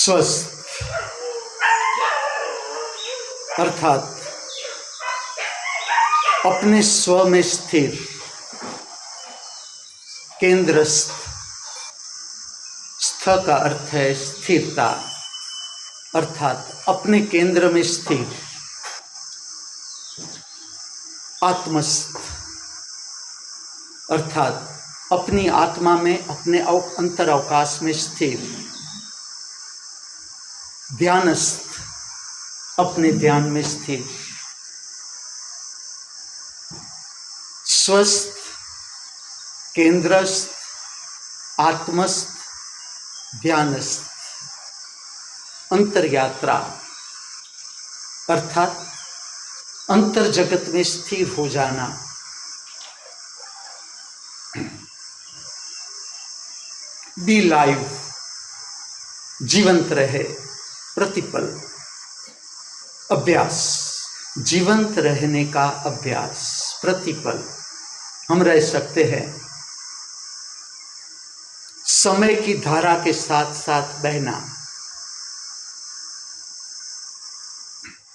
स्वस्थ अर्थात अपने स्व में स्थिर, केंद्रस्थ। स्थ का अर्थ है स्थिरता, अर्थात अपने केंद्र में स्थिर। आत्मस्थ अर्थात अपनी आत्मा में, अपने अंतर अवकाश में स्थिर। ध्यानस्थ अपने ध्यान में स्थिर। स्वस्थ, केंद्रस्थ, आत्मस्थ, ध्यानस्थ। अंतर यात्रा अर्थात अंतर जगत में स्थिर हो जाना। बी लाइव, जीवंत रहे, प्रतिपल। अभ्यास, जीवंत रहने का अभ्यास, प्रतिपल हम रह सकते हैं। समय की धारा के साथ साथ बहना,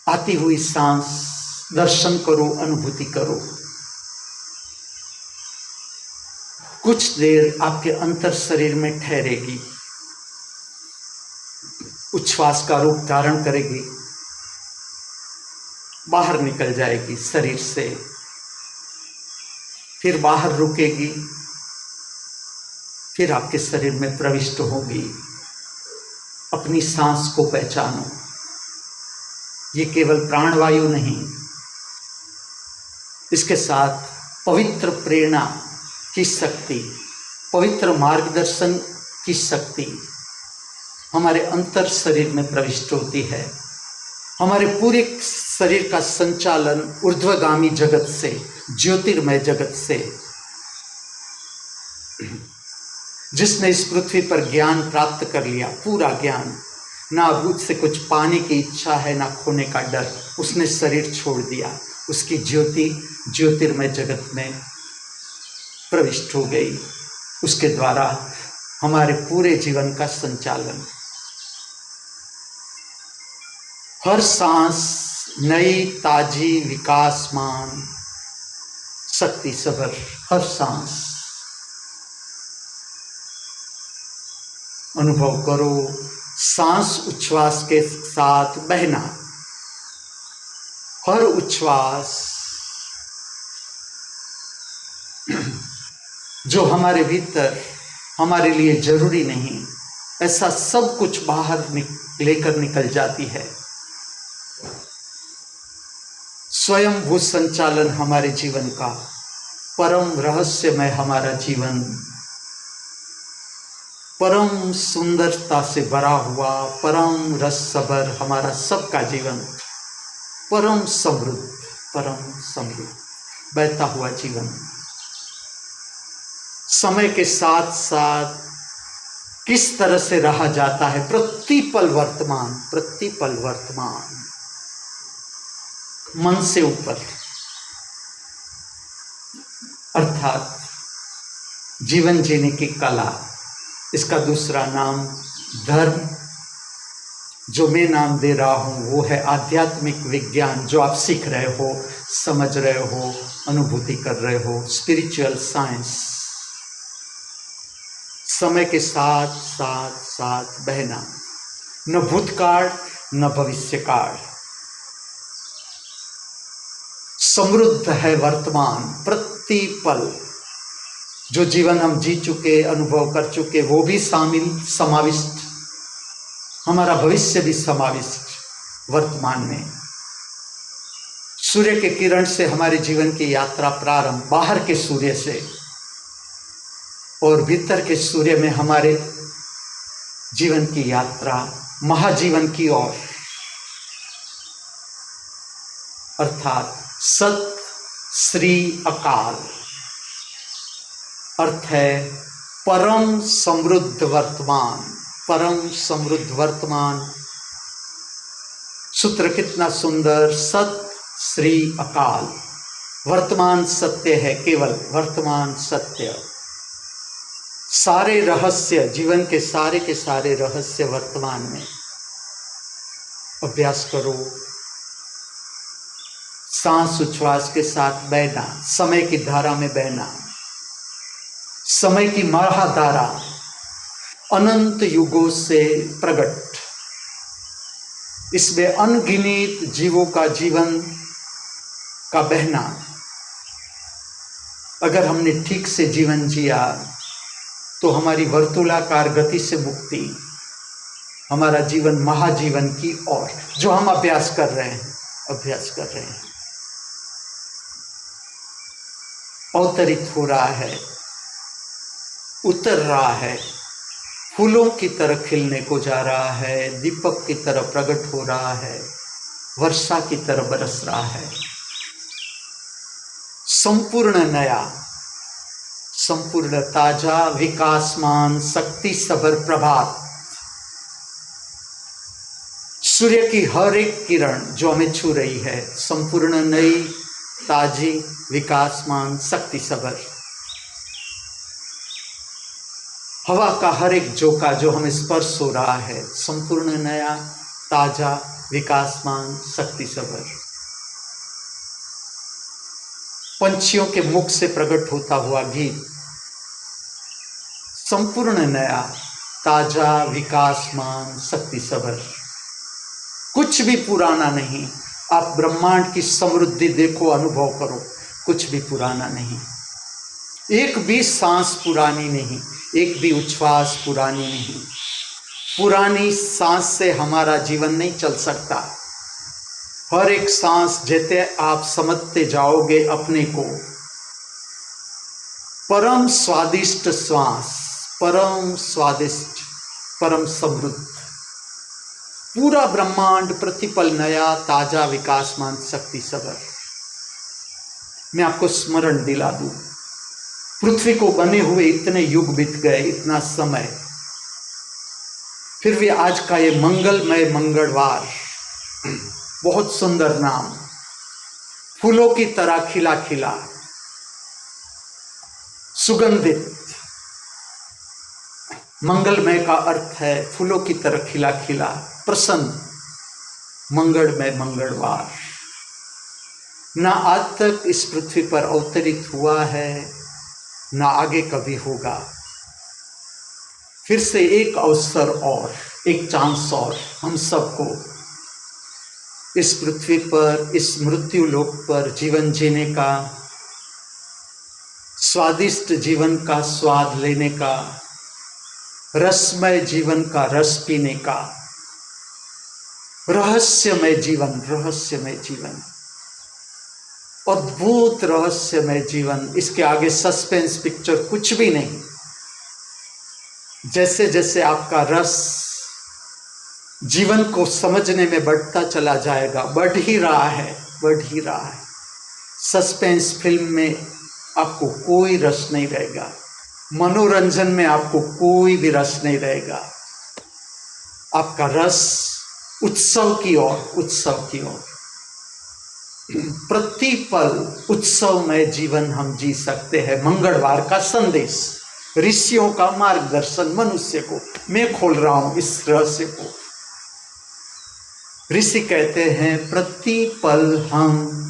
आती हुई सांस दर्शन करो, अनुभूति करो। कुछ देर आपके अंतर शरीर में ठहरेगी, उच्छ्वास का रूप धारण करेगी, बाहर निकल जाएगी शरीर से, फिर बाहर रुकेगी, फिर आपके शरीर में प्रविष्ट होगी। अपनी सांस को पहचानो। ये केवल प्राणवायु नहीं, इसके साथ पवित्र प्रेरणा की शक्ति, पवित्र मार्गदर्शन की शक्ति हमारे अंतर शरीर में प्रविष्ट होती है। हमारे पूरे शरीर का संचालन ऊर्ध्वगामी जगत से, ज्योतिर्मय जगत से। जिसने इस पृथ्वी पर ज्ञान प्राप्त कर लिया, पूरा ज्ञान, ना अभूत से कुछ पाने की इच्छा है, ना खोने का डर, उसने शरीर छोड़ दिया, उसकी ज्योति ज्योतिर्मय जगत में प्रविष्ट हो गई। उसके द्वारा हमारे पूरे जीवन का संचालन। हर सांस नई, ताजी, विकासमान, शक्ति सभर, हर सांस अनुभव करो। सांस उच्छ्वास के साथ बहना, हर उच्छ्वास जो हमारे भीतर हमारे लिए जरूरी नहीं, ऐसा सब कुछ बाहर लेकर निकल जाती है। स्वयं भू संचालन हमारे जीवन का परम रहस्यमय, हमारा जीवन परम सुंदरता से भरा हुआ, परम रस सबर हमारा सबका जीवन, परम समृद्ध बहता हुआ जीवन। समय के साथ साथ किस तरह से रहा जाता है, प्रतिपल वर्तमान, प्रतिपल वर्तमान, मन से ऊपर, अर्थात जीवन जीने की कला। इसका दूसरा नाम धर्म, जो मैं नाम दे रहा हूं, वो है आध्यात्मिक विज्ञान, जो आप सीख रहे हो, समझ रहे हो, अनुभूति कर रहे हो, स्पिरिचुअल साइंस। समय के साथ साथ साथ बहना, न भूतकाल न भविष्यकाल, समृद्ध है वर्तमान, प्रतिपल। जो जीवन हम जी चुके, अनुभव कर चुके, वो भी समाविष्ट, हमारा भविष्य भी समाविष्ट वर्तमान में। सूर्य के किरण से हमारे जीवन की यात्रा प्रारंभ, बाहर के सूर्य से, और भीतर के सूर्य में हमारे जीवन की यात्रा महाजीवन की ओर, अर्थात सत श्री अकाल। अर्थ है परम समृद्ध वर्तमान, परम समृद्ध वर्तमान। सूत्र कितना सुंदर, सत श्री अकाल। वर्तमान सत्य है, केवल वर्तमान सत्य। सारे रहस्य, जीवन के सारे रहस्य वर्तमान में अभ्यास करो। सांस उच्छ्वास के साथ बहना, समय की धारा में बहना, समय की महाधारा अनंत युगों से प्रकट, इसमें अनगिनत जीवों का जीवन का बहना। अगर हमने ठीक से जीवन जिया तो हमारी वर्तुलाकार गति से मुक्ति, हमारा जीवन महाजीवन की ओर, जो हम अभ्यास कर रहे हैं, अवतरित हो रहा है, उतर रहा है, फूलों की तरह खिलने को जा रहा है, दीपक की तरह प्रकट हो रहा है, वर्षा की तरह बरस रहा है। संपूर्ण नया, संपूर्ण ताजा, विकासमान, शक्ति सभर प्रभात। सूर्य की हर एक किरण जो हमें छू रही है, संपूर्ण नई, ताजी, विकासमान, शक्ति सभर। हवा का हर एक झोंका जो हमें स्पर्श हो रहा है, संपूर्ण नया, ताजा, विकासमान, शक्ति सभर। पंछियों के मुख से प्रकट होता हुआ गीत, संपूर्ण नया, ताजा, विकासमान, शक्ति सभर। कुछ भी पुराना नहीं। आप ब्रह्मांड की समृद्धि देखो, अनुभव करो, कुछ भी पुराना नहीं। एक भी सांस पुरानी नहीं, एक भी उच्छ्वास पुरानी नहीं। पुरानी सांस से हमारा जीवन नहीं चल सकता। हर एक सांस जैसे आप समझते जाओगे अपने को, परम स्वादिष्ट श्वास, परम स्वादिष्ट, परम समृद्ध। पूरा ब्रह्मांड प्रतिपल नया, ताजा, विकासमान, शक्ति सभर। मैं आपको स्मरण दिला दूं, पृथ्वी को बने हुए इतने युग बीत गए, इतना समय, फिर भी आज का ये मंगलमय मंगलवार, बहुत सुंदर नाम, फूलों की तरह खिला खिला, सुगंधित। मंगलमय का अर्थ है फूलों की तरह खिला खिला, प्रसन्न, मंगलमय मंगलवार। ना आज तक इस पृथ्वी पर अवतरित हुआ है, ना आगे कभी होगा। फिर से एक अवसर और, एक चांस और हम सबको इस पृथ्वी पर, इस मृत्यु लोक पर जीवन जीने का, स्वादिष्ट जीवन का स्वाद लेने का, रसमय जीवन का रस पीने का, रहस्यमय जीवन, रहस्यमय जीवन, अद्भुत रहस्यमय जीवन। इसके आगे सस्पेंस पिक्चर कुछ भी नहीं। जैसे जैसे आपका रस जीवन को समझने में बढ़ता चला जाएगा, बढ़ ही रहा है, बढ़ ही रहा है। सस्पेंस फिल्म में आपको कोई रस नहीं रहेगा, मनोरंजन में आपको कोई भी रस नहीं रहेगा। आपका रस उत्सव की ओर, उत्सव की ओर। प्रतिपल उत्सवमय जीवन हम जी सकते हैं। मंगलवार का संदेश, ऋषियों का मार्गदर्शन मनुष्य को, मैं खोल रहा हूं इस रहस्य को। ऋषि कहते हैं प्रतिपल हम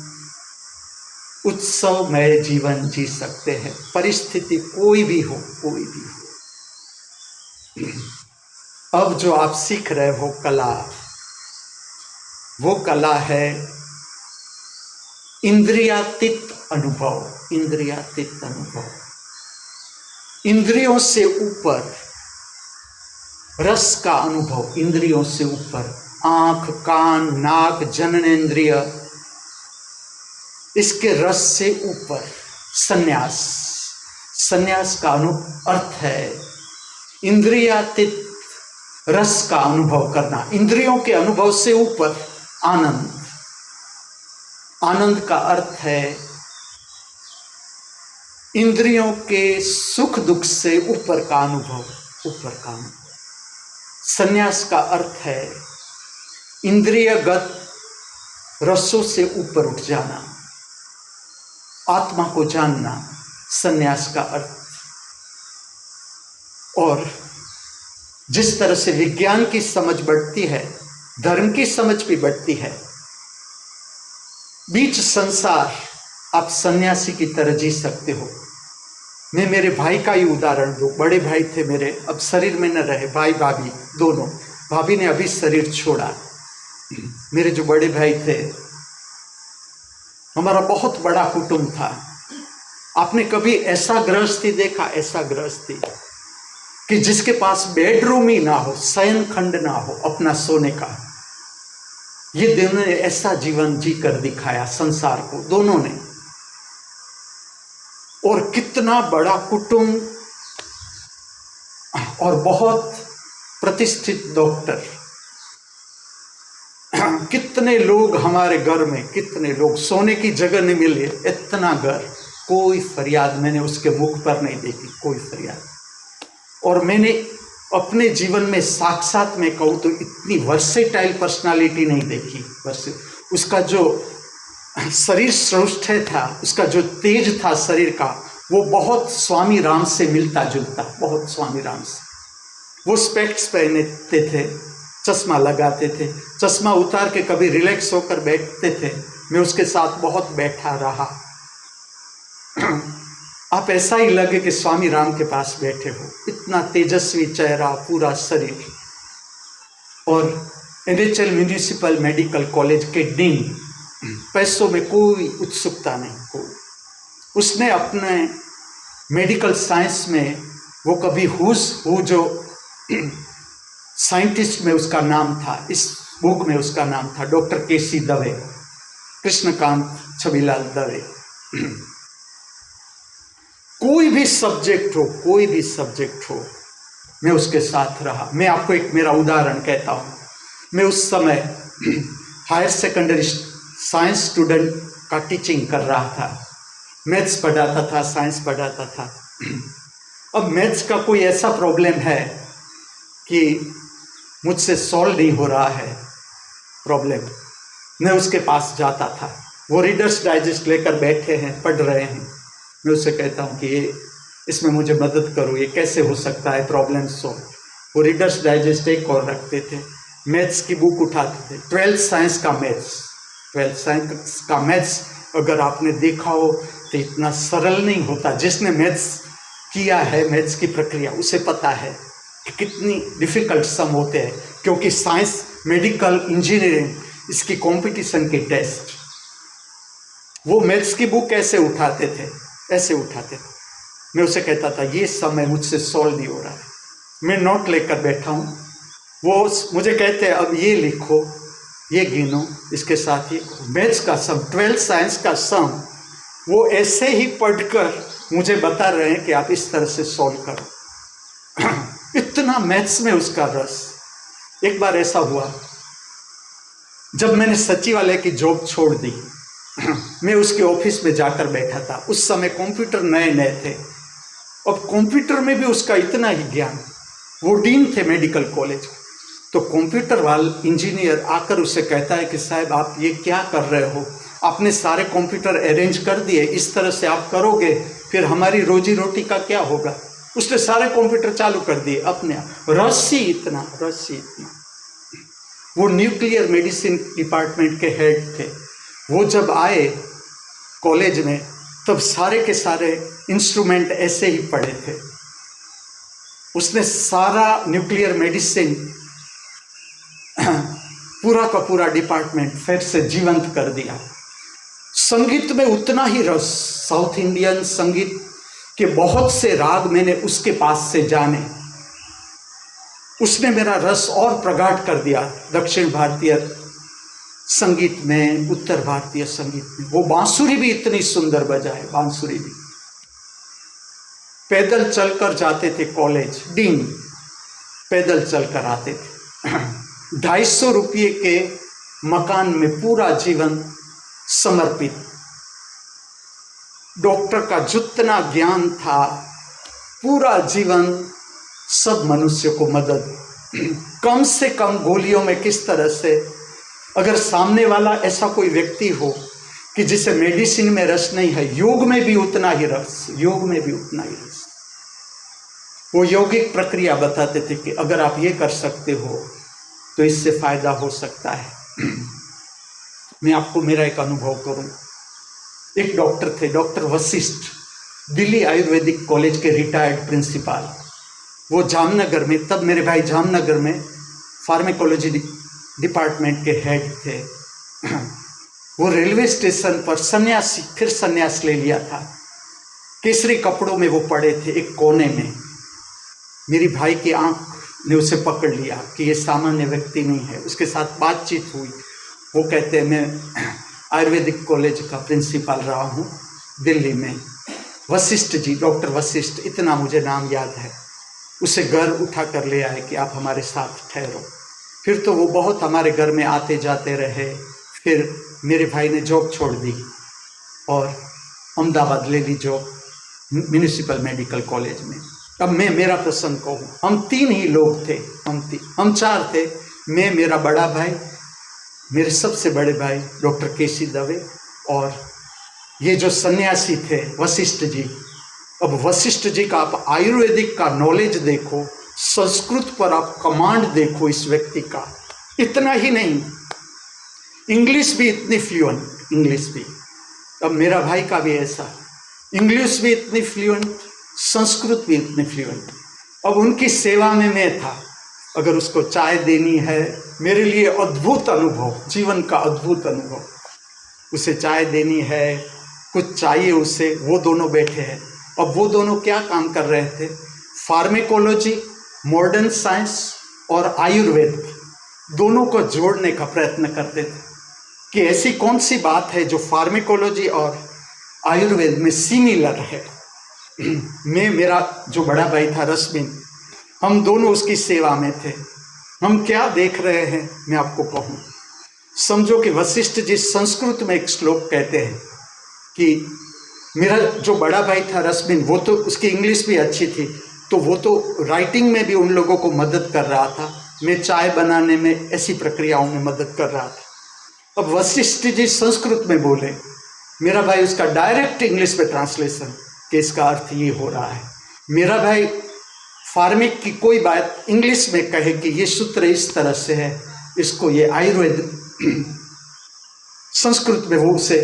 उत्सवमय जीवन जी सकते हैं, परिस्थिति कोई भी हो, कोई भी हो। अब जो आप सीख रहे हो कला, वो कला है इंद्रियातीत अनुभव, इंद्रियातीत अनुभव। इंद्रियों से ऊपर रस का अनुभव, इंद्रियों से ऊपर, आंख, कान, नाक, जननेंद्रिय, इसके रस से ऊपर संन्यास। संन्यास का अर्थ है इंद्रियातीत रस का अनुभव करना, इंद्रियों के अनुभव से ऊपर आनंद। आनंद का अर्थ है इंद्रियों के सुख दुख से ऊपर का अनुभव, ऊपर का अनुभव। संन्यास का अर्थ है इंद्रियगत रसों से ऊपर उठ जाना, आत्मा को जानना, संन्यास का अर्थ। और जिस तरह से विज्ञान की समझ बढ़ती है, धर्म की समझ भी बढ़ती है। बीच संसार आप सन्यासी की तरह जी सकते हो। मैं मेरे भाई का ही उदाहरण दूं। बड़े भाई थे मेरे, अब शरीर में न रहे, भाई भाभी दोनों। भाभी ने अभी शरीर छोड़ा। मेरे जो बड़े भाई थे, हमारा बहुत बड़ा कुटुंब था। आपने कभी ऐसा गृहस्थी देखा, ऐसा गृहस्थी कि जिसके पास बेडरूम ही ना हो, शयन खंड ना हो अपना सोने का? ये दोनों ने ऐसा जीवन जी कर दिखाया संसार को, दोनों ने। और कितना बड़ा कुटुंब और बहुत प्रतिष्ठित डॉक्टर। कितने लोग हमारे घर में, कितने लोग, सोने की जगह नहीं मिली, इतना घर, कोई फरियाद मैंने उसके मुख पर नहीं देखी, कोई फरियाद। और मैंने अपने जीवन में साक्षात में कहूँ तो इतनी वर्सेटाइल पर्सनालिटी नहीं देखी। उसका जो शरीर सौष्ठव था, उसका जो तेज था शरीर का, वो बहुत स्वामी राम से मिलता जुलता, बहुत स्वामी राम से। वो स्पेक्ट्स पहनते थे, चश्मा लगाते थे, चश्मा उतार के कभी रिलैक्स होकर बैठते थे। मैं उसके साथ बहुत बैठा रहा। आप ऐसा ही लगे कि स्वामी राम के पास बैठे हो, इतना तेजस्वी चेहरा, पूरा शरीर। और NHL म्यूनिसिपल मेडिकल कॉलेज के डीन, पैसों में कोई उत्सुकता नहीं, कोई। उसने अपने मेडिकल साइंस में वो कभी हु जो साइंटिस्ट में उसका नाम था, इस बुक में उसका नाम था डॉक्टर KC दवे, कृष्णकांत छबीलाल दवे। कोई भी सब्जेक्ट हो, कोई भी सब्जेक्ट हो, मैं उसके साथ रहा। मैं आपको एक मेरा उदाहरण कहता हूँ। मैं उस समय हायर सेकेंडरी साइंस स्टूडेंट का टीचिंग कर रहा था। मैथ्स पढ़ाता था, साइंस पढ़ाता था। अब मैथ्स का कोई ऐसा प्रॉब्लम है कि मुझसे सॉल्व नहीं हो रहा है प्रॉब्लम, मैं उसके पास जाता था। वो रीडर्स डाइजेस्ट लेकर बैठे हैं, पढ़ रहे हैं। मैं उससे कहता हूँ कि ये इसमें मुझे मदद करो, ये कैसे हो सकता है प्रॉब्लम सॉल्व। वो रीडर्स डाइजेस्ट एक और रखते थे, मैथ्स की बुक उठाते थे, 12th साइंस का मैथ्स। 12th साइंस का मैथ्स अगर आपने देखा हो तो इतना सरल नहीं होता। जिसने मैथ्स किया है, मैथ्स की प्रक्रिया, उसे पता है कि कितनी डिफ़िकल्ट सम होते हैं। क्योंकि साइंस, मेडिकल, इंजीनियरिंग, इसकी कंपटीशन के टेस्ट, वो मैथ्स की बुक ऐसे उठाते थे, ऐसे उठाते थे। मैं उसे कहता था ये समय मुझसे सॉल्व नहीं हो रहा है। मैं नोट लेकर बैठा हूँ, वो मुझे कहते हैं अब ये लिखो, ये गिनो, इसके साथ ये मैथ्स का सम, 12th साइंस का सम, वो ऐसे ही पढ़कर मुझे बता रहे हैं कि आप इस तरह से सॉल्व करो। इतना मैथ्स में उसका रस। एक बार ऐसा हुआ, जब मैंने सचिवालय की जॉब छोड़ दी, मैं उसके ऑफिस में जाकर बैठा था। उस समय कंप्यूटर नए नए थे। अब कंप्यूटर में भी उसका इतना ही ज्ञान। वो डीन थे मेडिकल कॉलेज। तो कंप्यूटर वाला इंजीनियर आकर उससे कहता है कि साहब आप ये क्या कर रहे हो, आपने सारे कंप्यूटर अरेंज कर दिए, इस तरह से आप करोगे फिर हमारी रोजी रोटी का क्या होगा। उसने सारे कंप्यूटर चालू कर दिए अपने आप। रस ही इतना। वो न्यूक्लियर मेडिसिन डिपार्टमेंट के हेड थे। वो जब आए कॉलेज में तब सारे के सारे इंस्ट्रूमेंट ऐसे ही पड़े थे। उसने सारा न्यूक्लियर मेडिसिन पूरा का पूरा डिपार्टमेंट फिर से जीवंत कर दिया। संगीत में उतना ही रस, साउथ इंडियन संगीत के बहुत से राग मैंने उसके पास से जाने। उसने मेरा रस और प्रगाढ़ कर दिया दक्षिण भारतीय संगीत में, उत्तर भारतीय संगीत में। वो बांसुरी भी इतनी सुंदर बजाए, बांसुरी भी। पैदल चलकर जाते थे कॉलेज, डीन पैदल चलकर आते थे। 250 रुपये के मकान में पूरा जीवन समर्पित। डॉक्टर का जितना ज्ञान था, पूरा जीवन सब मनुष्य को मदद, कम से कम गोलियों में किस तरह से, अगर सामने वाला ऐसा कोई व्यक्ति हो कि जिसे मेडिसिन में रस नहीं है, योग में भी उतना ही रस, योग में भी उतना ही रस। वो यौगिक प्रक्रिया बताते थे कि अगर आप ये कर सकते हो तो इससे फायदा हो सकता है। मैं आपको मेरा एक अनुभव करूं। एक डॉक्टर थे, डॉक्टर वशिष्ठ, दिल्ली आयुर्वेदिक कॉलेज के रिटायर्ड प्रिंसिपल। वो जामनगर में, तब मेरे भाई जामनगर में फार्मेकोलॉजी डिपार्टमेंट के हेड थे। वो रेलवे स्टेशन पर सन्यासी, फिर सन्यास ले लिया था, केसरी कपड़ों में वो पड़े थे एक कोने में। मेरी भाई की आंख ने उसे पकड़ लिया कि ये सामान्य व्यक्ति नहीं है। उसके साथ बातचीत हुई। वो कहते हैं मैं आयुर्वेदिक कॉलेज का प्रिंसिपल रहा हूँ दिल्ली में। वशिष्ठ जी, डॉक्टर वशिष्ठ, इतना मुझे नाम याद है। उसे घर उठा कर ले आए कि आप हमारे साथ ठहरो। फिर तो वो बहुत हमारे घर में आते जाते रहे। फिर मेरे भाई ने जॉब छोड़ दी और अहमदाबाद ले ली जॉब म्यूनिसिपल मेडिकल कॉलेज में। अब मैं मेरा प्रसंग कहूँ, हम 3 ही लोग थे, हम 4 थे। मैं, मेरा बड़ा भाई, मेरे सबसे बड़े भाई डॉक्टर केसी दवे और ये जो सन्यासी थे वशिष्ठ जी। अब वशिष्ठ जी का आप आयुर्वेदिक का नॉलेज देखो, संस्कृत पर आप कमांड देखो इस व्यक्ति का। इतना ही नहीं, इंग्लिश भी इतनी फ्लुएंट, इंग्लिश भी। अब मेरा भाई का भी ऐसा, इंग्लिश भी इतनी फ्लुएंट, संस्कृत भी इतनी फ्लुएंट। अब उनकी सेवा में मैं था। अगर उसको चाय देनी है, मेरे लिए अद्भुत अनुभव, जीवन का अद्भुत अनुभव। उसे चाय देनी है, कुछ चाहिए उसे, वो दोनों बैठे हैं। अब वो दोनों क्या काम कर रहे थे? फार्मेकोलॉजी, मॉडर्न साइंस और आयुर्वेद दोनों को जोड़ने का प्रयत्न करते थे कि ऐसी कौन सी बात है जो फार्मेकोलॉजी और आयुर्वेद में सिमिलर है। मैं, मेरा जो बड़ा भाई था रश्मिन, हम दोनों उसकी सेवा में थे। हम क्या देख रहे हैं मैं आपको कहूँ। समझो कि वशिष्ठ जी संस्कृत में एक श्लोक कहते हैं कि मेरा जो बड़ा भाई था रश्मिन, वो तो उसकी इंग्लिश भी अच्छी थी, तो वो तो राइटिंग में भी उन लोगों को मदद कर रहा था। मैं चाय बनाने में, ऐसी प्रक्रियाओं में मदद कर रहा था। अब वशिष्ठ जी संस्कृत में बोले, मेरा भाई उसका डायरेक्ट इंग्लिश में ट्रांसलेशन कि इसका अर्थ ये हो रहा है। मेरा भाई फार्मिक की कोई बात इंग्लिश में कहे कि ये सूत्र इस तरह से है, इसको ये आयुर्वेद संस्कृत में वो उसे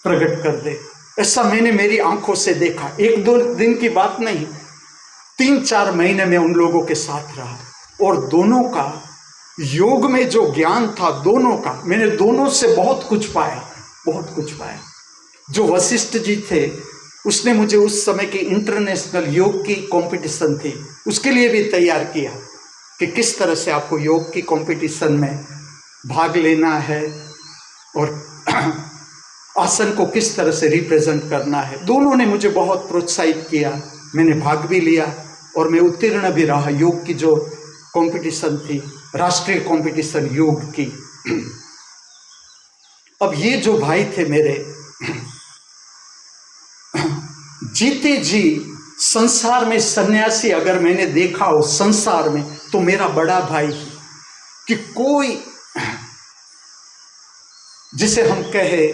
प्रकट कर दे। ऐसा मैंने मेरी आंखों से देखा। 1-2 दिन की बात नहीं, 3-4 महीने में उन लोगों के साथ रहा और दोनों का योग में जो ज्ञान था, दोनों का, मैंने दोनों से बहुत कुछ पाया, बहुत कुछ पाया। जो वशिष्ठ जी थे, उसने मुझे उस समय की इंटरनेशनल योग की कंपटीशन थी, उसके लिए भी तैयार किया कि किस तरह से आपको योग की कंपटीशन में भाग लेना है और आसन को किस तरह से रिप्रेजेंट करना है। दोनों ने मुझे बहुत प्रोत्साहित किया। मैंने भाग भी लिया और मैं उत्तीर्ण भी रहा योग की जो कंपटीशन थी, राष्ट्रीय कंपटीशन योग की। अब ये जो भाई थे मेरे, जीते जी संसार में सन्यासी अगर मैंने देखा हो संसार में, तो मेरा बड़ा भाई ही। कि कोई, जिसे हम कहे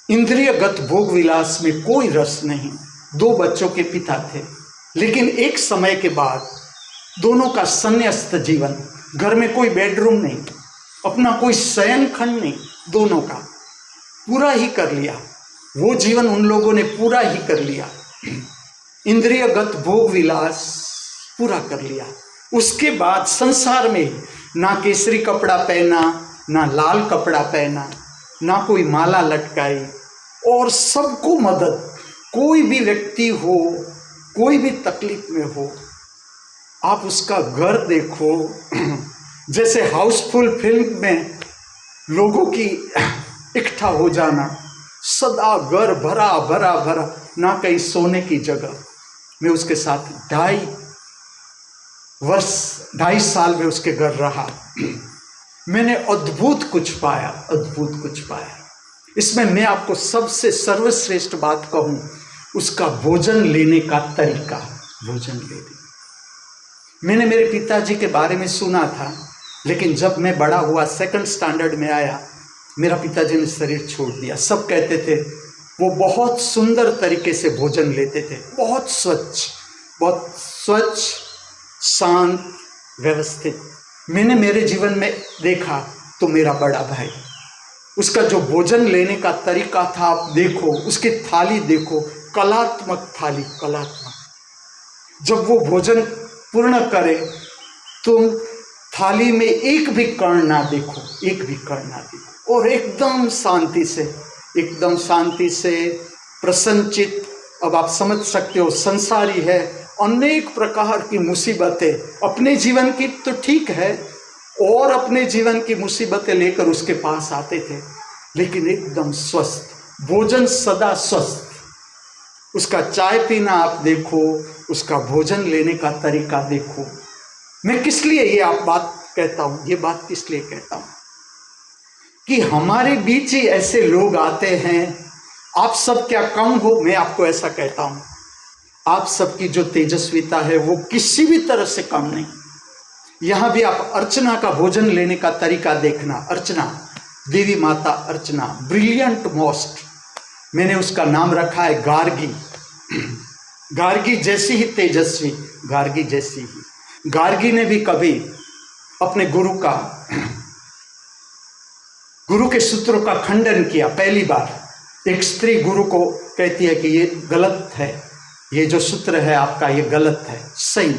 इंद्रियगत भोग विलास में कोई रस नहीं। 2 बच्चों के पिता थे, लेकिन एक समय के बाद दोनों का संन्यास्त जीवन, घर में कोई बेडरूम नहीं, अपना कोई शयन खंड नहीं, दोनों का पूरा ही कर लिया। वो जीवन उन लोगों ने पूरा ही कर लिया, इंद्रियगत भोग विलास पूरा कर लिया। उसके बाद संसार में ना केसरी कपड़ा पहना, ना लाल कपड़ा पहना, ना कोई माला लटकाई, और सबको मदद। कोई भी व्यक्ति हो, कोई भी तकलीफ में हो, आप उसका घर देखो, जैसे हाउसफुल फिल्म में लोगों की इकट्ठा हो जाना, सदा घर भरा भरा भरा, ना कहीं सोने की जगह। मैं उसके साथ 2.5 साल में उसके घर रहा। मैंने अद्भुत कुछ पाया, अद्भुत कुछ पाया। इसमें मैं आपको सबसे सर्वश्रेष्ठ बात कहूँ, उसका भोजन लेने का तरीका। भोजन लेने, मैंने मेरे पिताजी के बारे में सुना था, लेकिन जब मैं बड़ा हुआ, 2nd स्टैंडर्ड में आया, मेरा पिताजी ने शरीर छोड़ दिया। सब कहते थे वो बहुत सुंदर तरीके से भोजन लेते थे, बहुत स्वच्छ, बहुत स्वच्छ, शांत, व्यवस्थित। मैंने मेरे जीवन में देखा तो मेरा बड़ा भाई, उसका जो भोजन लेने का तरीका था, आप देखो, उसकी थाली देखो, कलात्मक थाली, कलात्मक। जब वो भोजन पूर्ण करे, तुम थाली में एक भी कण ना देखो, एक भी कण ना देखो, और एकदम शांति से, एकदम शांति से, प्रसन्नचित। अब आप समझ सकते हो, संसारी है, अनेक प्रकार की मुसीबतें, अपने जीवन की तो ठीक है, और अपने जीवन की मुसीबतें लेकर उसके पास आते थे, लेकिन एकदम स्वस्थ, भोजन सदा स्वस्थ। उसका चाय पीना आप देखो, उसका भोजन लेने का तरीका देखो। मैं किस लिए ये आप बात कहता हूँ, ये बात किस लिए कहता हूँ कि हमारे बीच ही ऐसे लोग आते हैं। आप सब क्या कम हो, मैं आपको ऐसा कहता हूँ, आप सबकी जो तेजस्विता है वो किसी भी तरह से कम नहीं। यहाँ भी आप अर्चना का भोजन लेने का तरीका देखना। अर्चना, देवी माता अर्चना, ब्रिलियंट मोस्ट, मैंने उसका नाम रखा है गार्गी। गार्गी जैसी ही तेजस्वी, गार्गी जैसी ही। गार्गी ने भी कभी अपने गुरु के सूत्रों का खंडन किया। पहली बार एक स्त्री गुरु को कहती है कि ये गलत है, ये जो सूत्र है आपका ये गलत है। सही,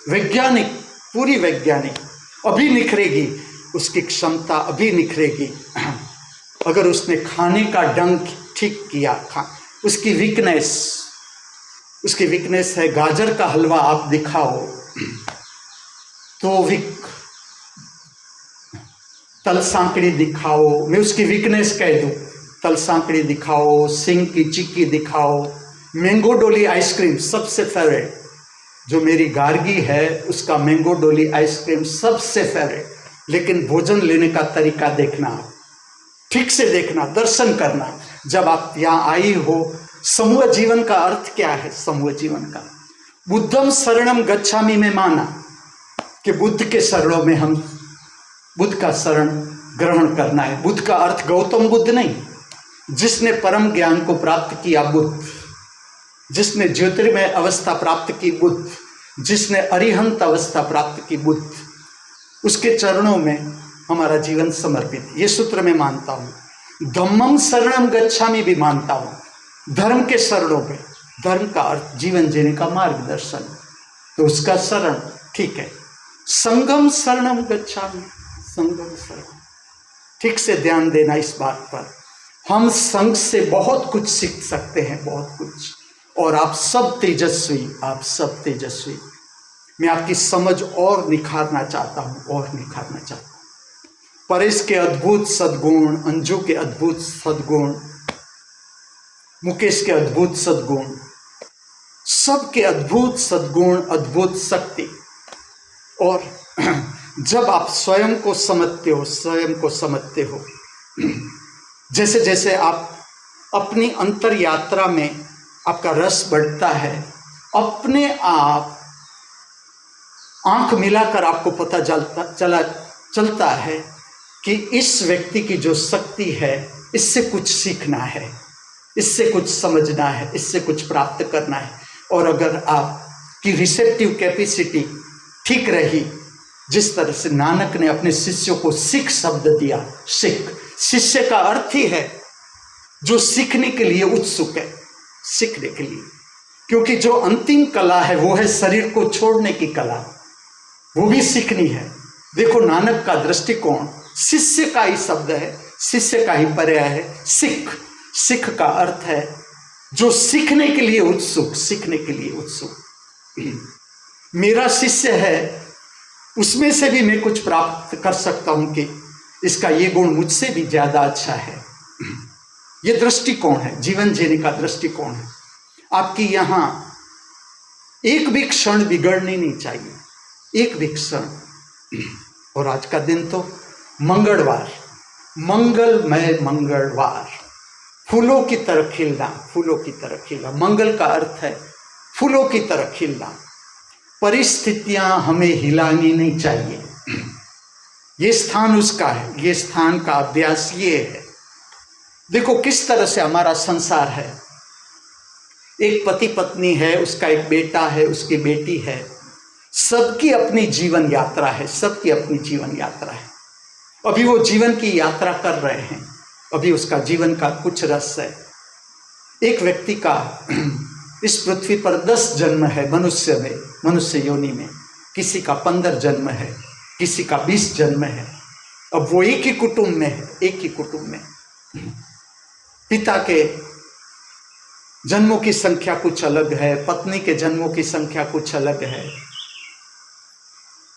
वैज्ञानिक, पूरी वैज्ञानिक, अभी निखरेगी उसकी क्षमता, अभी निखरेगी अगर उसने खाने का ढंग ठीक किया। उसकी वीकनेस है गाजर का हलवा आप दिखाओ तो तल सांकड़ी दिखाओ, मैं उसकी वीकनेस कह दूं, तल सांकड़ी दिखाओ, सिंग की चिक्की दिखाओ, मैंगो डोली आइसक्रीम सबसे फेवरेट, जो मेरी गार्गी है उसका मैंगो डोली आइसक्रीम सबसे फेवरेट। लेकिन भोजन लेने का तरीका देखना, ठीक से देखना, दर्शन करना। जब आप यहाँ आई हो, समूह जीवन का अर्थ क्या है? समूह जीवन का बुद्धम शरणम गच्छामि में माना कि बुद्ध के शरणों में हम बुद्ध का शरण ग्रहण करना है। बुद्ध का अर्थ गौतम बुद्ध नहीं, जिसने परम ज्ञान को प्राप्त किया बुद्ध, जिसने ज्योतिर्मय अवस्था प्राप्त की बुद्ध, जिसने अरिहंत अवस्था प्राप्त की बुद्ध, उसके चरणों में हमारा जीवन समर्पित। ये सूत्र मैं मानता हूँ। धम्मम शरणम गच्छामि भी मानता हूँ, धर्म के शरणों में। धर्म का अर्थ जीवन जीने का मार्गदर्शन, तो उसका शरण ठीक है। संगम शरणम गच्छामि, संगम शरण, ठीक से ध्यान देना इस बात पर। हम संघ से बहुत कुछ सीख सकते हैं, बहुत कुछ। और आप सब तेजस्वी, आप सब तेजस्वी। मैं आपकी समझ और निखारना चाहता हूँ, और निखारना चाहता हूँ। परेश के अद्भुत सद्गुण, अंजू के अद्भुत सद्गुण, मुकेश के अद्भुत सद्गुण, सबके अद्भुत सद्गुण, अद्भुत शक्ति। और जब आप स्वयं को समझते हो, स्वयं को समझते हो, जैसे जैसे आप अपनी अंतर यात्रा में आपका रस बढ़ता है, अपने आप आंख मिलाकर आपको पता चलता है कि इस व्यक्ति की जो शक्ति है, इससे कुछ सीखना है, इससे कुछ समझना है, इससे कुछ प्राप्त करना है। और अगर आपकी रिसेप्टिव कैपेसिटी ठीक रही, जिस तरह से नानक ने अपने शिष्यों को सिख शब्द दिया, सिख, शिष्य का अर्थ ही है जो सीखने के लिए उत्सुक है, सीखने के लिए। क्योंकि जो अंतिम कला है वो है शरीर को छोड़ने की कला, वो भी सीखनी है। देखो नानक का दृष्टिकोण शिष्य का ही शब्द है, शिष्य का ही पर्याय है सिख। सिख का अर्थ है जो सीखने के लिए उत्सुक, सीखने के लिए उत्सुक। मेरा शिष्य है, उसमें से भी मैं कुछ प्राप्त कर सकता हूं कि इसका ये गुण मुझसे भी ज्यादा अच्छा है। ये दृष्टिकोण है, जीवन जीने का दृष्टिकोण है। आपकी यहाँ एक भी क्षण बिगड़नी नहीं चाहिए, एक भी क्षण। और आज का दिन तो मंगलवार, मंगलमय मंगलवार, फूलों की तरह खिलना, फूलों की तरह खिलना। मंगल का अर्थ है फूलों की तरह खिलना। परिस्थितियां हमें हिलानी नहीं चाहिए, ये स्थान उसका है, ये स्थान का अभ्यास ये है। देखो किस तरह से हमारा संसार है, एक पति पत्नी है, उसका एक बेटा है, उसकी बेटी है। सबकी अपनी जीवन यात्रा है, सबकी अपनी जीवन यात्रा है। अभी वो जीवन की यात्रा कर रहे हैं, अभी उसका जीवन का कुछ रस है। एक व्यक्ति का इस पृथ्वी पर 10 जन्म है मनुष्य में, मनुष्य योनि में, किसी का 15 जन्म है, किसी का 20 जन्म है। अब वो एक ही कुटुंब में है, एक ही कुटुंब में। पिता के जन्मों की संख्या कुछ अलग है, पत्नी के जन्मों की संख्या कुछ अलग है,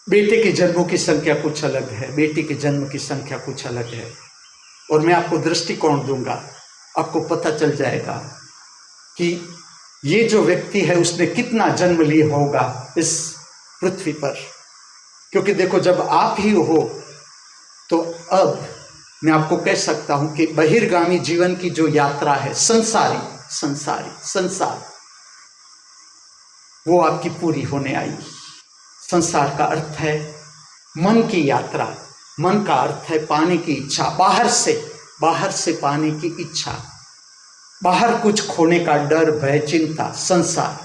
बेटे के जन्मों की संख्या कुछ अलग है, बेटी के जन्म की संख्या कुछ अलग है। और मैं आपको दृष्टिकोण दूंगा, आपको पता चल जाएगा कि ये जो व्यक्ति है उसने कितना जन्म लिया होगा इस पृथ्वी पर। क्योंकि देखो, जब आप ही हो तो अब मैं आपको कह सकता हूं कि बहिर्गामी जीवन की जो यात्रा है, संसार, वो आपकी पूरी होने आई। संसार का अर्थ है मन की यात्रा, मन का अर्थ है पाने की इच्छा, बाहर से पाने की इच्छा, बाहर कुछ खोने का डर, भय, चिंता। संसार,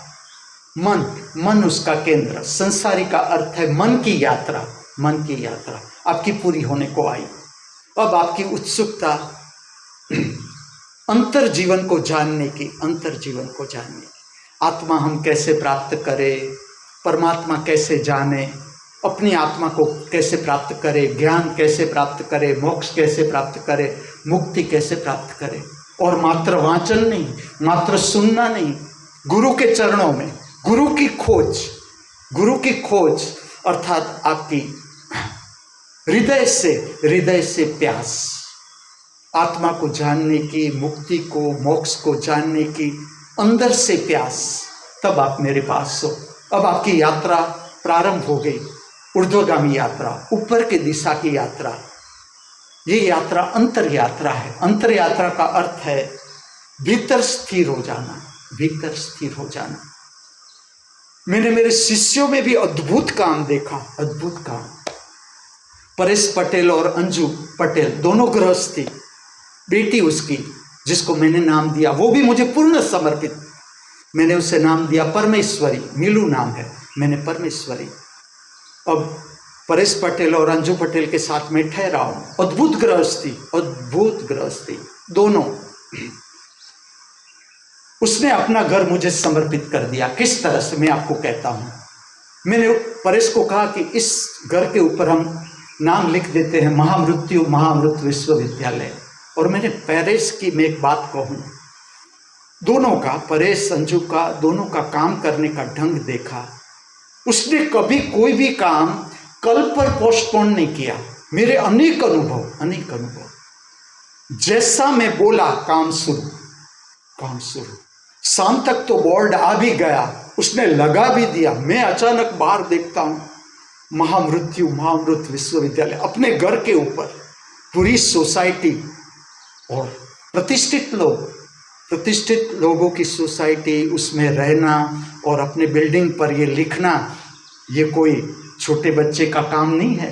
मन उसका केंद्र। संसारी का अर्थ है मन की यात्रा आपकी पूरी होने को आई। अब आपकी उत्सुकता अंतर जीवन को जानने की, आत्मा हम कैसे प्राप्त करें, परमात्मा कैसे जाने, अपनी आत्मा को कैसे प्राप्त करें, ज्ञान कैसे प्राप्त करें, मोक्ष कैसे प्राप्त करें, मुक्ति कैसे प्राप्त करें। और मात्र वाचन नहीं, मात्र सुनना नहीं, गुरु के चरणों में गुरु की खोज अर्थात आपकी हृदय से प्यास, आत्मा को जानने की, मुक्ति को, मोक्ष को जानने की अंदर से प्यास, तब आप मेरे पास हो। अब आपकी यात्रा प्रारंभ हो गई, ऊर्ध्वगामी यात्रा, ऊपर की दिशा की यात्रा। ये यात्रा अंतर यात्रा है। अंतर यात्रा का अर्थ है भीतर स्थिर हो जाना। मैंने मेरे शिष्यों में भी अद्भुत काम देखा, अद्भुत काम। परेश पटेल और अंजू पटेल दोनों गृहस्थी, बेटी उसकी जिसको मैंने नाम दिया, वो भी मुझे पूर्ण समर्पित, मैंने उसे नाम दिया परमेश्वरी, मीलू नाम है, मैंने परमेश्वरी। अब परेश पटेल और अंजू पटेल के साथ में ठहरा हूं। अद्भुत गृहस्थी दोनों। उसने अपना घर मुझे समर्पित कर दिया। किस तरह से, मैं आपको कहता हूं। मैंने परेश को कहा कि इस घर के ऊपर हम नाम लिख देते हैं महामृत्यु विश्वविद्यालय। और मैंने परेश की मैं एक बात कहूँ, दोनों का, परेश अंजू का, दोनों का काम करने का ढंग देखा। उसने कभी कोई भी काम कल पर पोस्टपोन नहीं किया। मेरे अनेक अनुभव, जैसा मैं बोला काम शुरू। शाम तक तो बोर्ड आ भी गया, उसने लगा भी दिया। मैं अचानक बाहर देखता हूं महामृत्यु विश्वविद्यालय अपने घर के ऊपर, पूरी सोसाइटी और प्रतिष्ठित लोगों की सोसाइटी, उसमें रहना और अपने बिल्डिंग पर ये लिखना, ये कोई छोटे बच्चे का काम नहीं है,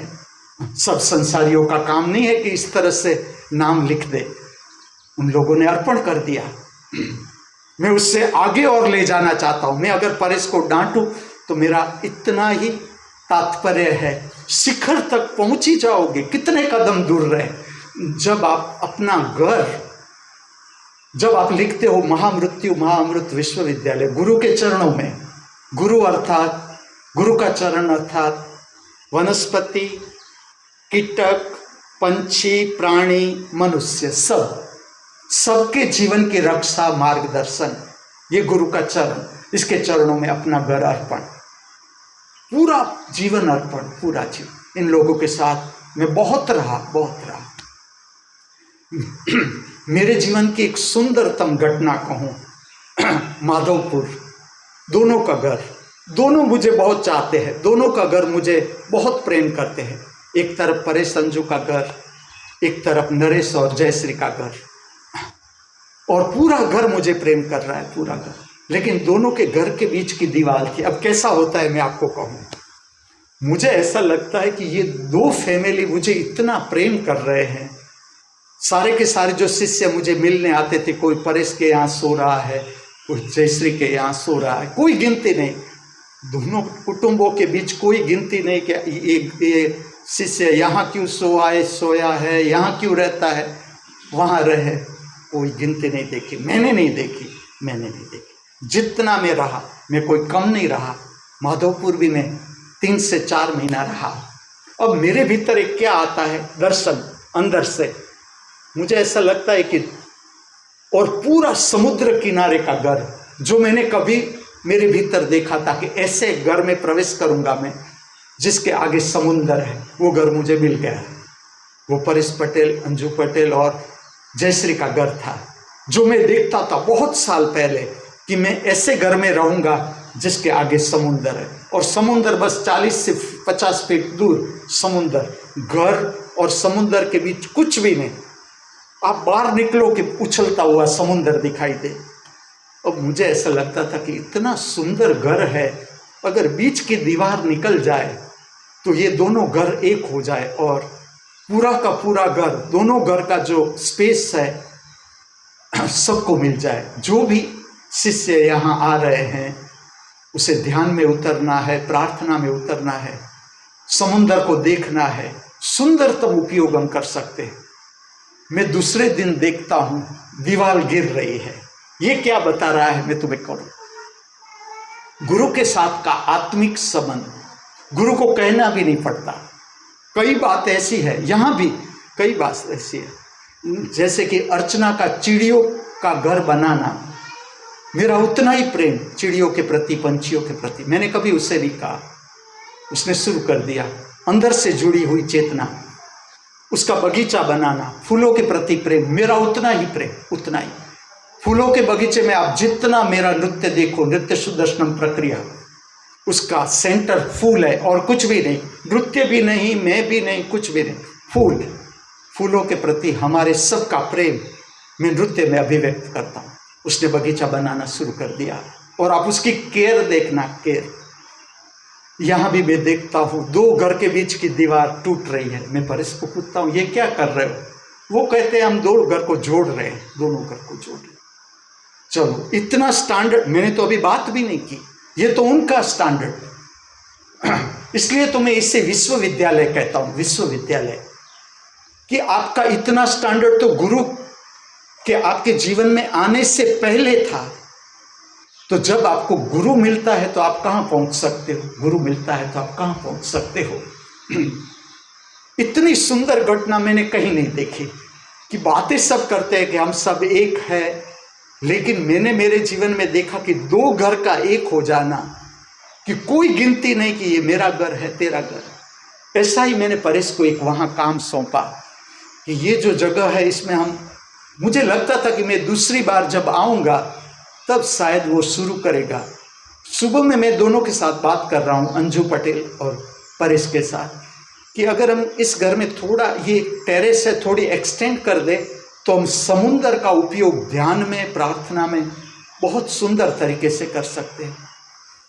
सब संसारियों का काम नहीं है कि इस तरह से नाम लिख दे। उन लोगों ने अर्पण कर दिया। मैं उससे आगे और ले जाना चाहता हूँ। मैं अगर परेश को डांटूं तो मेरा इतना ही तात्पर्य है, शिखर तक पहुँच ही जाओगे, कितने कदम दूर रहे। जब आप अपना घर, जब आप लिखते हो महामृत विश्वविद्यालय, गुरु के चरणों में, गुरु का चरण अर्थात वनस्पति, कीटक, पंछी, प्राणी, मनुष्य, सबके जीवन की रक्षा, मार्गदर्शन, ये गुरु का चरण। इसके चरणों में अपना घर अर्पण, पूरा जीवन अर्पण, पूरा जीवन। इन लोगों के साथ मैं बहुत रहा। मेरे जीवन की एक सुंदरतम घटना कहूँ, माधवपुर, दोनों का घर, दोनों मुझे बहुत चाहते हैं, दोनों का घर मुझे बहुत प्रेम करते हैं। एक तरफ परेश अंजू का घर, एक तरफ नरेश और जयश्री का घर, और पूरा घर मुझे प्रेम कर रहा है, पूरा घर। लेकिन दोनों के घर के बीच की दीवार थी। अब कैसा होता है मैं आपको कहूँ, मुझे ऐसा लगता है कि ये दो फैमिली मुझे इतना प्रेम कर रहे हैं। सारे के सारे जो शिष्य मुझे मिलने आते थे, कोई परेश के यहाँ सो रहा है, कोई जयश्री के यहाँ सो रहा है, कोई गिनती नहीं। दोनों कुटुंबों के बीच कोई गिनती नहीं कि ये शिष्य यहाँ क्यों सोया है, यहाँ क्यों रहता है, वहाँ रहे, कोई गिनती नहीं देखी। मैंने नहीं देखी। जितना मैं रहा, मैं कोई कम नहीं रहा। माधोपुर भी मैं 3 से 4 महीना रहा। अब मेरे भीतर एक क्या आता है, दर्शन अंदर से, मुझे ऐसा लगता है कि और पूरा समुद्र किनारे का घर जो मैंने कभी मेरे भीतर देखा था कि ऐसे घर में प्रवेश करूंगा मैं जिसके आगे समुद्र है, वो घर मुझे मिल गया है। वो परेश पटेल, अंजू पटेल और जयश्री का घर था, जो मैं देखता था बहुत साल पहले कि मैं ऐसे घर में रहूंगा जिसके आगे समुद्र है, और समुद्र बस 40 से 50 फीट दूर समुद्र। घर और समुद्र के बीच कुछ भी नहीं, आप बाहर निकलो कि उछलता हुआ समुद्र दिखाई दे। अब मुझे ऐसा लगता था कि इतना सुंदर घर है, अगर बीच की दीवार निकल जाए तो ये दोनों घर एक हो जाए और पूरा का पूरा घर, दोनों घर का जो स्पेस है सबको मिल जाए। जो भी शिष्य यहाँ आ रहे हैं उसे ध्यान में उतरना है, प्रार्थना में उतरना है, समुद्र को देखना है, सुंदरतम उपयोग हम कर सकते हैं। मैं दूसरे दिन देखता हूँ दीवार गिर रही है। ये क्या बता रहा है, मैं तुम्हें करूँ। गुरु के साथ का आत्मिक संबंध, गुरु को कहना भी नहीं पड़ता। कई बात ऐसी है, यहाँ भी कई बात ऐसी है, जैसे कि अर्चना का चिड़ियों का घर बनाना, मेरा उतना ही प्रेम चिड़ियों के प्रति, पंछियों के प्रति, मैंने कभी उससे नहीं कहा, उसने शुरू कर दिया। अंदर से जुड़ी हुई चेतना, उसका बगीचा बनाना, फूलों के प्रति प्रेम, मेरा उतना ही प्रेम, उतना ही। फूलों के बगीचे में आप जितना मेरा नृत्य देखो, नृत्य सुदर्शनम प्रक्रिया, उसका सेंटर फूल है और कुछ भी नहीं, नृत्य भी नहीं, मैं भी नहीं, कुछ भी नहीं, फूल। फूलों के प्रति हमारे सबका प्रेम मैं नृत्य में अभिव्यक्त करता हूँ। उसने बगीचा बनाना शुरू कर दिया और आप उसकी केयर देखना, केयर। यहाँ भी मैं देखता हूँ 2 घर के बीच की दीवार टूट रही है। मैं परेश को पूछता हूँ ये क्या कर रहे हो, वो कहते हैं हम 2 घर को जोड़ रहे हैं, दोनों घर को जोड़ रहे हैं। चलो, इतना स्टैंडर्ड, मैंने तो अभी बात भी नहीं की, ये तो उनका स्टैंडर्ड। इसलिए तो मैं इसे विश्वविद्यालय कहता हूँ, विश्वविद्यालय, कि आपका इतना स्टैंडर्ड तो गुरु के आपके जीवन में आने से पहले था। तो जब आपको गुरु मिलता है तो आप कहाँ पहुँच सकते हो, गुरु मिलता है तो आप कहाँ पहुँच सकते हो। इतनी सुंदर घटना मैंने कहीं नहीं देखी कि बातें सब करते हैं कि हम सब एक है, लेकिन मैंने मेरे जीवन में देखा कि 2 घर का एक हो जाना, कि कोई गिनती नहीं कि ये मेरा घर है, तेरा घर है। ऐसा ही मैंने परेश को एक वहाँ काम सौंपा कि ये जो जगह है इसमें हम, मुझे लगता था कि मैं दूसरी बार जब आऊँगा तब शायद वो शुरू करेगा। सुबह में मैं दोनों के साथ बात कर रहा हूँ, अंजू पटेल और परेश के साथ, कि अगर हम इस घर में थोड़ा, ये टेरेस है, थोड़ी एक्सटेंड कर दे तो हम समुंदर का उपयोग ध्यान में, प्रार्थना में बहुत सुंदर तरीके से कर सकते हैं।